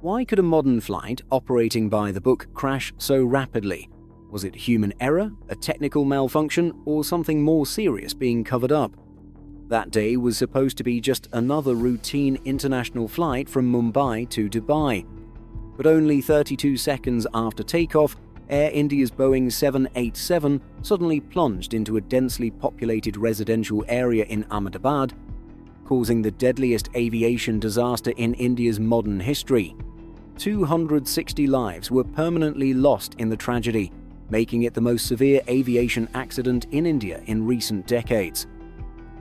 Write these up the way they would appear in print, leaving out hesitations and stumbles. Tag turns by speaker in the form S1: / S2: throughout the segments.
S1: Why could a modern flight operating by the book crash so rapidly? Was it human error, a technical malfunction, or something more serious being covered up? That day was supposed to be just another routine international flight from Mumbai to Dubai. But only 32 seconds after takeoff, Air India's Boeing 787 suddenly plunged into a densely populated residential area in Ahmedabad, causing the deadliest aviation disaster in India's modern history. 260 lives were permanently lost in the tragedy, making it the most severe aviation accident in India in recent decades.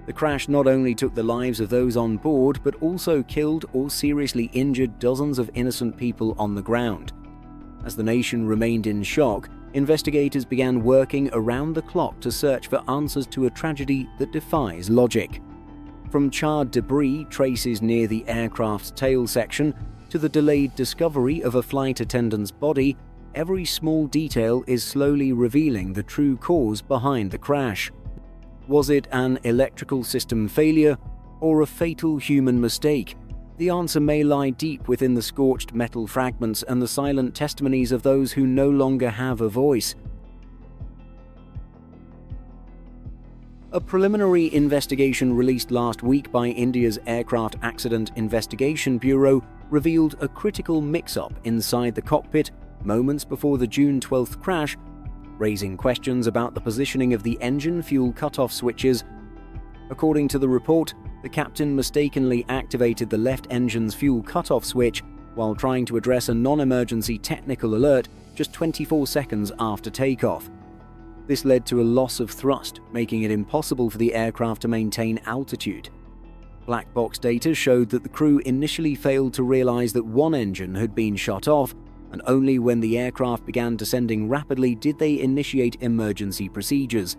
S1: The crash not only took the lives of those on board, but also killed or seriously injured dozens of innocent people on the ground. As the nation remained in shock, investigators began working around the clock to search for answers to a tragedy that defies logic. From charred debris traces near the aircraft's tail section to the delayed discovery of a flight attendant's body, every small detail is slowly revealing the true cause behind the crash. Was it an electrical system failure or a fatal human mistake? The answer may lie deep within the scorched metal fragments and the silent testimonies of those who no longer have a voice. A preliminary investigation released last week by India's Aircraft Accident Investigation Bureau revealed a critical mix-up inside the cockpit moments before the June 12th crash, raising questions about the positioning of the engine fuel cutoff switches. According to the report, the captain mistakenly activated the left engine's fuel cutoff switch while trying to address a non-emergency technical alert just 24 seconds after takeoff. This led to a loss of thrust, making it impossible for the aircraft to maintain altitude. Black box data showed that the crew initially failed to realize that one engine had been shut off, and only when the aircraft began descending rapidly did they initiate emergency procedures.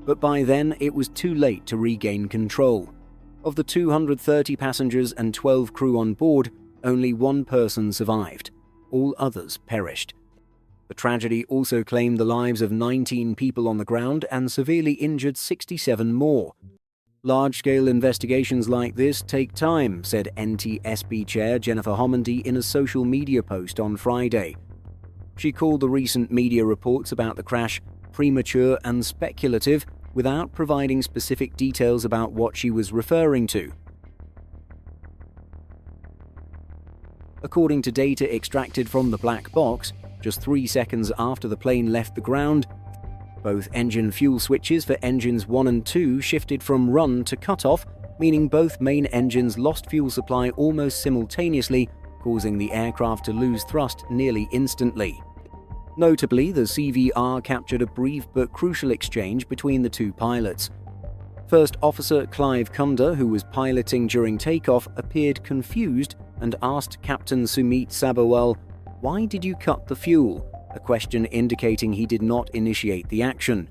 S1: But by then, it was too late to regain control. Of the 230 passengers and 12 crew on board, only one person survived. All others perished. The tragedy also claimed the lives of 19 people on the ground and severely injured 67 more. Large-scale investigations like this take time, said NTSB Chair Jennifer Homendy in a social media post on Friday. She called the recent media reports about the crash premature and speculative, without providing specific details about what she was referring to. According to data extracted from the black box, just 3 seconds after the plane left the ground, both engine fuel switches for engines 1 and 2 shifted from run to cutoff, meaning both main engines lost fuel supply almost simultaneously, causing the aircraft to lose thrust nearly instantly. Notably, the CVR captured a brief but crucial exchange between the two pilots. First Officer Clive Kunda, who was piloting during takeoff, appeared confused and asked Captain Sumit Sabharwal, "Why did you cut the fuel?" a question indicating he did not initiate the action.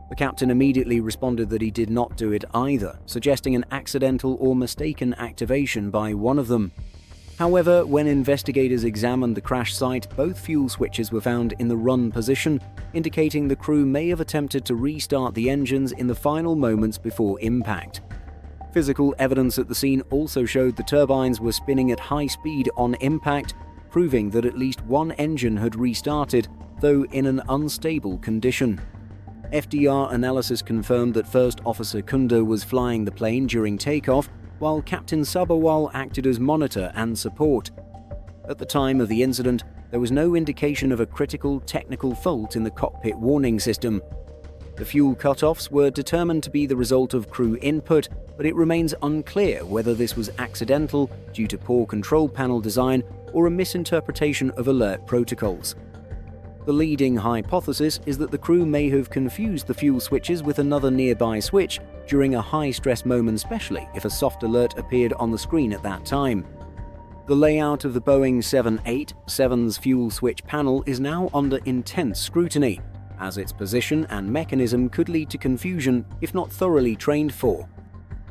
S1: The captain immediately responded that he did not do it either, suggesting an accidental or mistaken activation by one of them. However, when investigators examined the crash site, both fuel switches were found in the run position, indicating the crew may have attempted to restart the engines in the final moments before impact. Physical evidence at the scene also showed the turbines were spinning at high speed on impact, proving that at least one engine had restarted, though in an unstable condition. FDR analysis confirmed that First Officer Kunda was flying the plane during takeoff, while Captain Sabharwal acted as monitor and support. At the time of the incident, there was no indication of a critical technical fault in the cockpit warning system. The fuel cutoffs were determined to be the result of crew input, but it remains unclear whether this was accidental due to poor control panel design or a misinterpretation of alert protocols. The leading hypothesis is that the crew may have confused the fuel switches with another nearby switch during a high-stress moment, especially if a soft alert appeared on the screen at that time. The layout of the Boeing 787's fuel switch panel is now under intense scrutiny, as its position and mechanism could lead to confusion if not thoroughly trained for.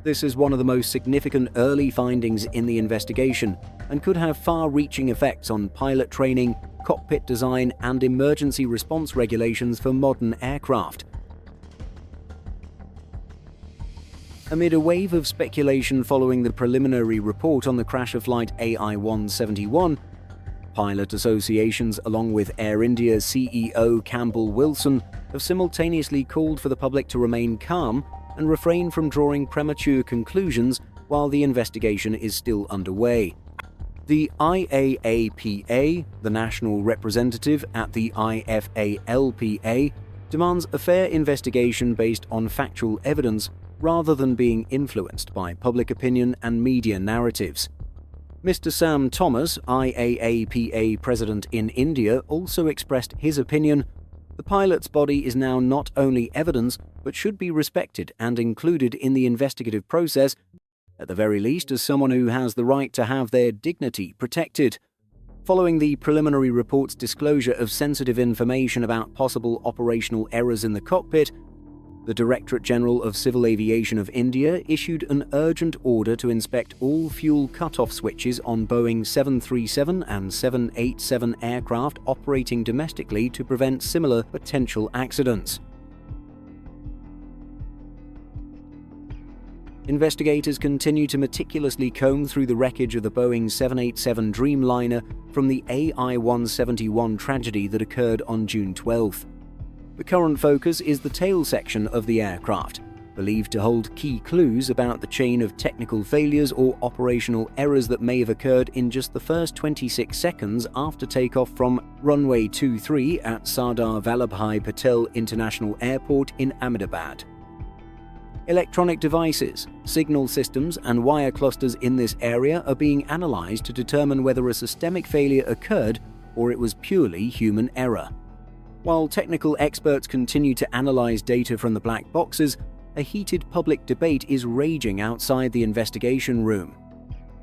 S1: This is one of the most significant early findings in the investigation and could have far-reaching effects on pilot training, cockpit design, and emergency response regulations for modern aircraft. Amid a wave of speculation following the preliminary report on the crash of Flight AI-171, Pilot associations, along with Air India CEO Campbell Wilson, have simultaneously called for the public to remain calm and refrain from drawing premature conclusions while the investigation is still underway. The IAAPA, the national representative at the IFALPA, demands a fair investigation based on factual evidence rather than being influenced by public opinion and media narratives. Mr. Sam Thomas, IAAPA president in India, also expressed his opinion: the pilot's body is now not only evidence but should be respected and included in the investigative process, at the very least as someone who has the right to have their dignity protected. Following the preliminary report's disclosure of sensitive information about possible operational errors in the cockpit, the Directorate General of Civil Aviation of India issued an urgent order to inspect all fuel cutoff switches on Boeing 737 and 787 aircraft operating domestically to prevent similar potential accidents. Investigators continue to meticulously comb through the wreckage of the Boeing 787 Dreamliner from the AI-171 tragedy that occurred on June 12th. The current focus is the tail section of the aircraft, believed to hold key clues about the chain of technical failures or operational errors that may have occurred in just the first 26 seconds after takeoff from runway 23 at Sardar Vallabhbhai Patel International Airport in Ahmedabad. Electronic devices, signal systems, and wire clusters in this area are being analyzed to determine whether a systemic failure occurred or it was purely human error. While technical experts continue to analyze data from the black boxes, a heated public debate is raging outside the investigation room.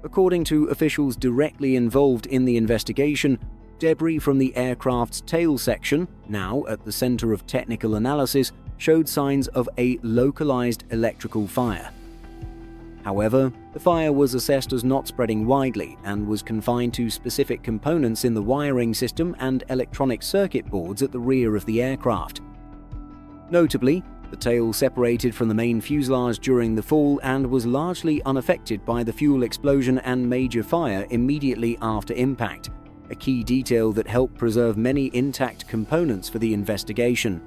S1: According to officials directly involved in the investigation, debris from the aircraft's tail section, now at the center of technical analysis, showed signs of a localized electrical fire. However, the fire was assessed as not spreading widely and was confined to specific components in the wiring system and electronic circuit boards at the rear of the aircraft. Notably, the tail separated from the main fuselage during the fall and was largely unaffected by the fuel explosion and major fire immediately after impact, a key detail that helped preserve many intact components for the investigation.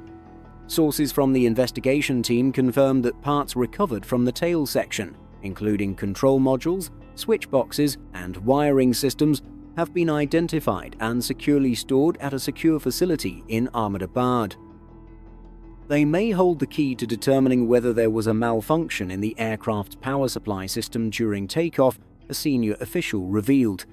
S1: Sources from the investigation team confirmed that parts recovered from the tail section, including control modules, switch boxes, and wiring systems, have been identified and securely stored at a secure facility in Ahmedabad. They may hold the key to determining whether there was a malfunction in the aircraft's power supply system during takeoff, a senior official revealed.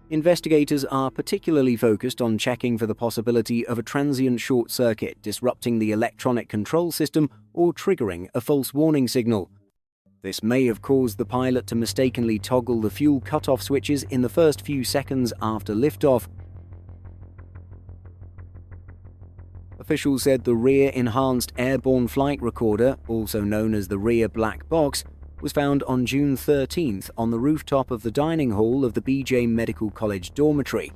S1: Investigators are particularly focused on checking for the possibility of a transient short circuit disrupting the electronic control system or triggering a false warning signal. This may have caused the pilot to mistakenly toggle the fuel cutoff switches in the first few seconds after liftoff. Officials said the Rear Enhanced Airborne Flight Recorder, also known as the Rear Black Box, was found on June 13th on the rooftop of the dining hall of the BJ Medical College dormitory.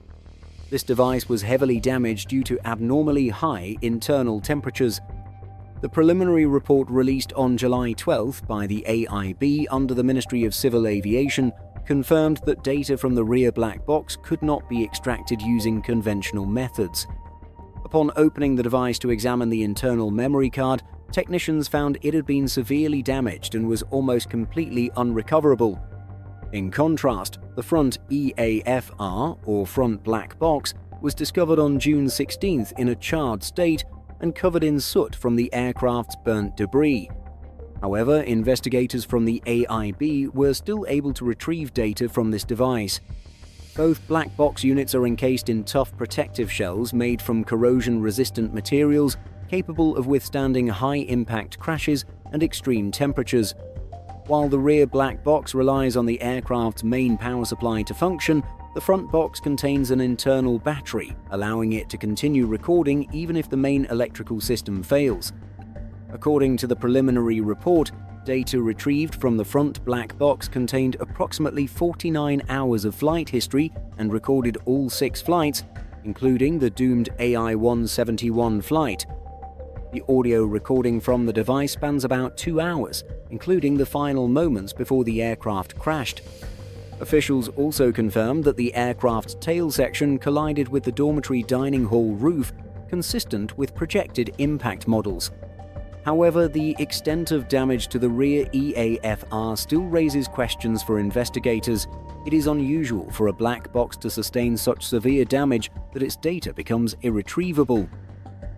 S1: This device was heavily damaged due to abnormally high internal temperatures. The preliminary report released on July 12th by the AIB under the Ministry of Civil Aviation confirmed that data from the rear black box could not be extracted using conventional methods. Upon opening the device to examine the internal memory card, technicians found it had been severely damaged and was almost completely unrecoverable. In contrast, the front EAFR, or front black box, was discovered on June 16th in a charred state and covered in soot from the aircraft's burnt debris. However, investigators from the AIB were still able to retrieve data from this device. Both black box units are encased in tough protective shells made from corrosion-resistant materials capable of withstanding high-impact crashes and extreme temperatures. While the rear black box relies on the aircraft's main power supply to function, the front box contains an internal battery, allowing it to continue recording even if the main electrical system fails. According to the preliminary report, data retrieved from the front black box contained approximately 49 hours of flight history and recorded all 6 flights, including the doomed AI-171 flight. The audio recording from the device spans about 2 hours, including the final moments before the aircraft crashed. Officials also confirmed that the aircraft's tail section collided with the dormitory dining hall roof, consistent with projected impact models. However, the extent of damage to the rear EAFR still raises questions for investigators. It is unusual for a black box to sustain such severe damage that its data becomes irretrievable.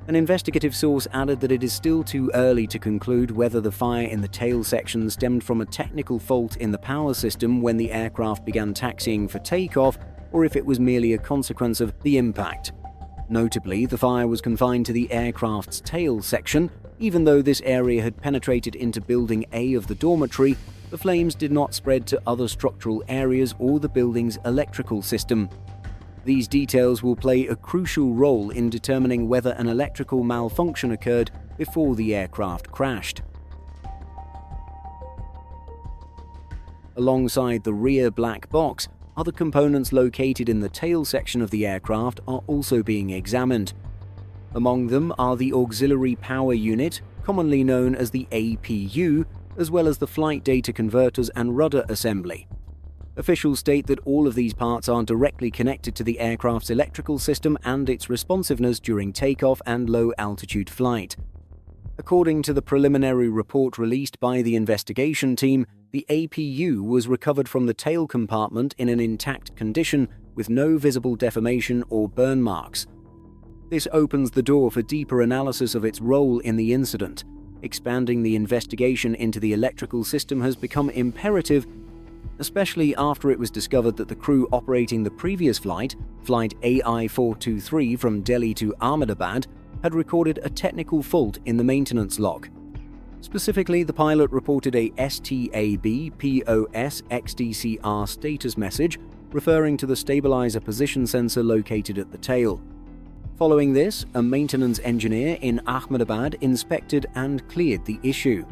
S1: An investigative source added that it is still too early to conclude whether the fire in the tail section stemmed from a technical fault in the power system when the aircraft began taxiing for takeoff, or if it was merely a consequence of the impact. Notably, the fire was confined to the aircraft's tail section. Even though this area had penetrated into Building A of the dormitory, the flames did not spread to other structural areas or the building's electrical system. These details will play a crucial role in determining whether an electrical malfunction occurred before the aircraft crashed. Alongside the rear black box, other components located in the tail section of the aircraft are also being examined. Among them are the auxiliary power unit, commonly known as the APU, as well as the flight data converters and rudder assembly. Officials state that all of these parts are directly connected to the aircraft's electrical system and its responsiveness during takeoff and low-altitude flight. According to the preliminary report released by the investigation team, the APU was recovered from the tail compartment in an intact condition with no visible deformation or burn marks. This opens the door for deeper analysis of its role in the incident. Expanding the investigation into the electrical system has become imperative, especially after it was discovered that the crew operating the previous flight, Flight AI-423 from Delhi to Ahmedabad, had recorded a technical fault in the maintenance log. Specifically, the pilot reported a STAB POS XDCR status message referring to the stabilizer position sensor located at the tail. Following this, a maintenance engineer in Ahmedabad inspected and cleared the issue.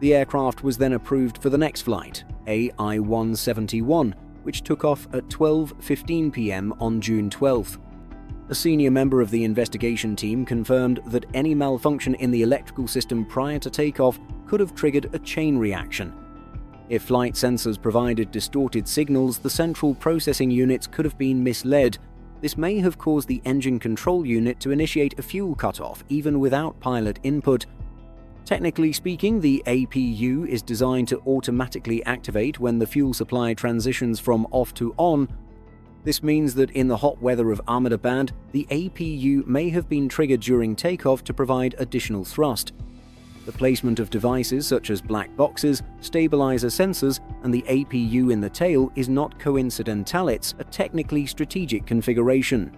S1: The aircraft was then approved for the next flight, AI-171, which took off at 12:15 p.m. on June 12th. A senior member of the investigation team confirmed that any malfunction in the electrical system prior to takeoff could have triggered a chain reaction. If flight sensors provided distorted signals, the central processing units could have been misled. This may have caused the engine control unit to initiate a fuel cutoff even without pilot input. Technically speaking, the APU is designed to automatically activate when the fuel supply transitions from off to on. This means that in the hot weather of Ahmedabad, the APU may have been triggered during takeoff to provide additional thrust. The placement of devices such as black boxes, stabilizer sensors, and the APU in the tail is not coincidental, it's a technically strategic configuration.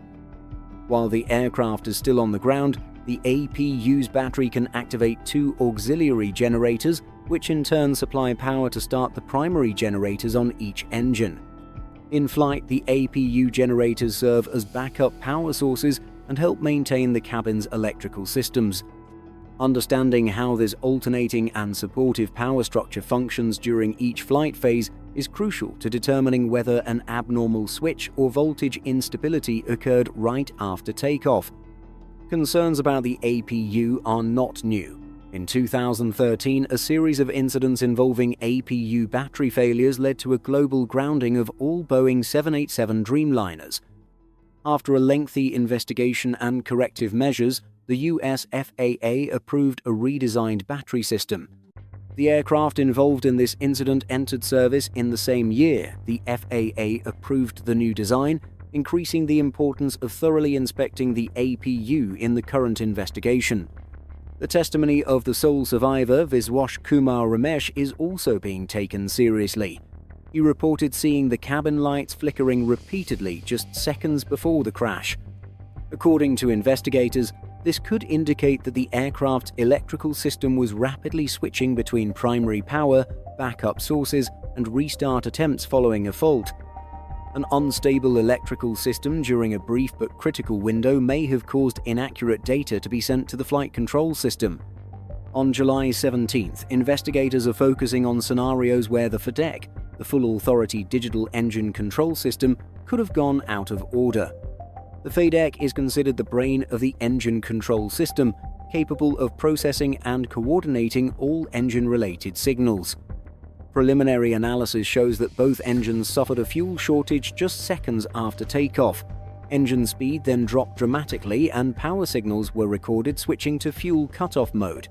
S1: While the aircraft is still on the ground, the APU's battery can activate two auxiliary generators, which in turn supply power to start the primary generators on each engine. In flight, the APU generators serve as backup power sources and help maintain the cabin's electrical systems. Understanding how this alternating and supportive power structure functions during each flight phase is crucial to determining whether an abnormal switch or voltage instability occurred right after takeoff. Concerns about the APU are not new. In 2013, a series of incidents involving APU battery failures led to a global grounding of all Boeing 787 Dreamliners. After a lengthy investigation and corrective measures, the US FAA approved a redesigned battery system. The aircraft involved in this incident entered service in the same year. The FAA approved the new design, increasing the importance of thoroughly inspecting the APU in the current investigation. The testimony of the sole survivor, Viswash Kumar Ramesh, is also being taken seriously. He reported seeing the cabin lights flickering repeatedly just seconds before the crash. According to investigators, this could indicate that the aircraft's electrical system was rapidly switching between primary power, backup sources, and restart attempts following a fault. An unstable electrical system during a brief but critical window may have caused inaccurate data to be sent to the flight control system. On July 17th, investigators are focusing on scenarios where the FADEC, the Full Authority Digital Engine Control System, could have gone out of order. The FADEC is considered the brain of the engine control system, capable of processing and coordinating all engine-related signals. Preliminary analysis shows that both engines suffered a fuel shortage just seconds after takeoff. Engine speed then dropped dramatically and power signals were recorded switching to fuel cutoff mode.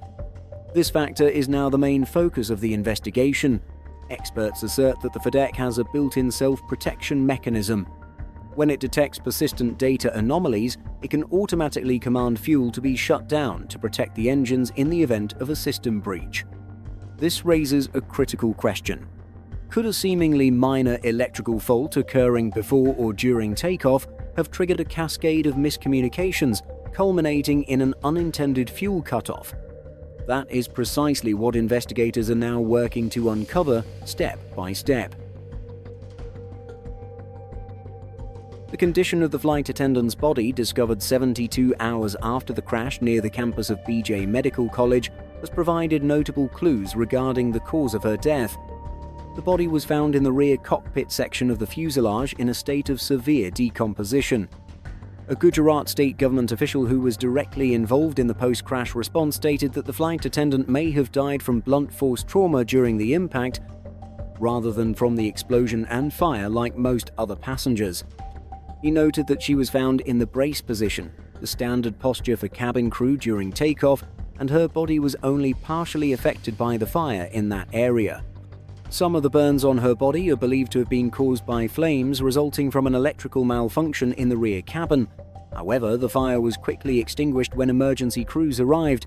S1: This factor is now the main focus of the investigation. Experts assert that the FDEC has a built-in self-protection mechanism. When it detects persistent data anomalies, it can automatically command fuel to be shut down to protect the engines in the event of a system breach. This raises a critical question. Could a seemingly minor electrical fault occurring before or during takeoff have triggered a cascade of miscommunications, culminating in an unintended fuel cutoff? That is precisely what investigators are now working to uncover step by step. The condition of the flight attendant's body, discovered 72 hours after the crash near the campus of BJ Medical College, has provided notable clues regarding the cause of her death. The body was found in the rear cockpit section of the fuselage in a state of severe decomposition. A Gujarat state government official who was directly involved in the post-crash response stated that the flight attendant may have died from blunt force trauma during the impact, rather than from the explosion and fire like most other passengers. He noted that she was found in the brace position, the standard posture for cabin crew during takeoff, and her body was only partially affected by the fire in that area. Some of the burns on her body are believed to have been caused by flames resulting from an electrical malfunction in the rear cabin. However, the fire was quickly extinguished when emergency crews arrived.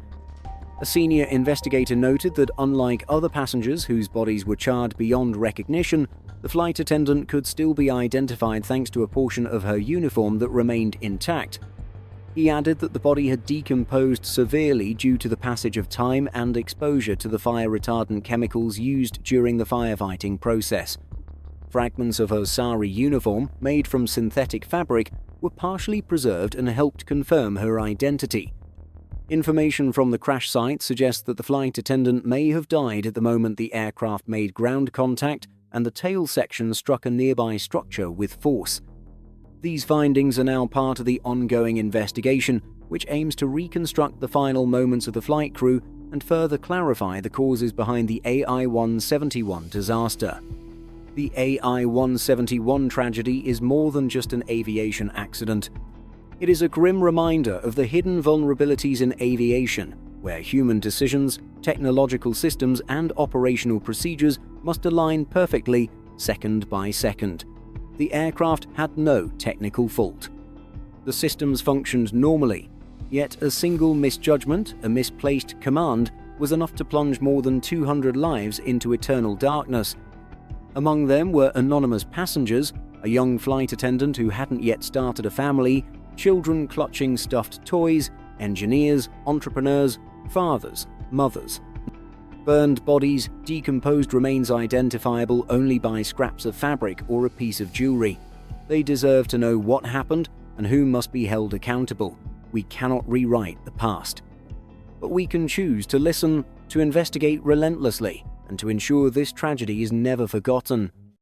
S1: A senior investigator noted that unlike other passengers whose bodies were charred beyond recognition, the flight attendant could still be identified thanks to a portion of her uniform that remained intact. He added that the body had decomposed severely due to the passage of time and exposure to the fire-retardant chemicals used during the firefighting process. Fragments of her sari uniform, made from synthetic fabric, were partially preserved and helped confirm her identity. Information from the crash site suggests that the flight attendant may have died at the moment the aircraft made ground contact and the tail section struck a nearby structure with force. These findings are now part of the ongoing investigation, which aims to reconstruct the final moments of the flight crew and further clarify the causes behind the AI-171 disaster. The AI-171 tragedy is more than just an aviation accident. It is a grim reminder of the hidden vulnerabilities in aviation, where human decisions, technological systems, and operational procedures must align perfectly, second by second. The aircraft had no technical fault. The systems functioned normally, yet a single misjudgment, a misplaced command, was enough to plunge more than 200 lives into eternal darkness. Among them were anonymous passengers, a young flight attendant who hadn't yet started a family, children clutching stuffed toys, engineers, entrepreneurs, fathers, mothers. Burned bodies, decomposed remains identifiable only by scraps of fabric or a piece of jewelry. They deserve to know what happened and who must be held accountable. We cannot rewrite the past. But we can choose to listen, to investigate relentlessly, and to ensure this tragedy is never forgotten.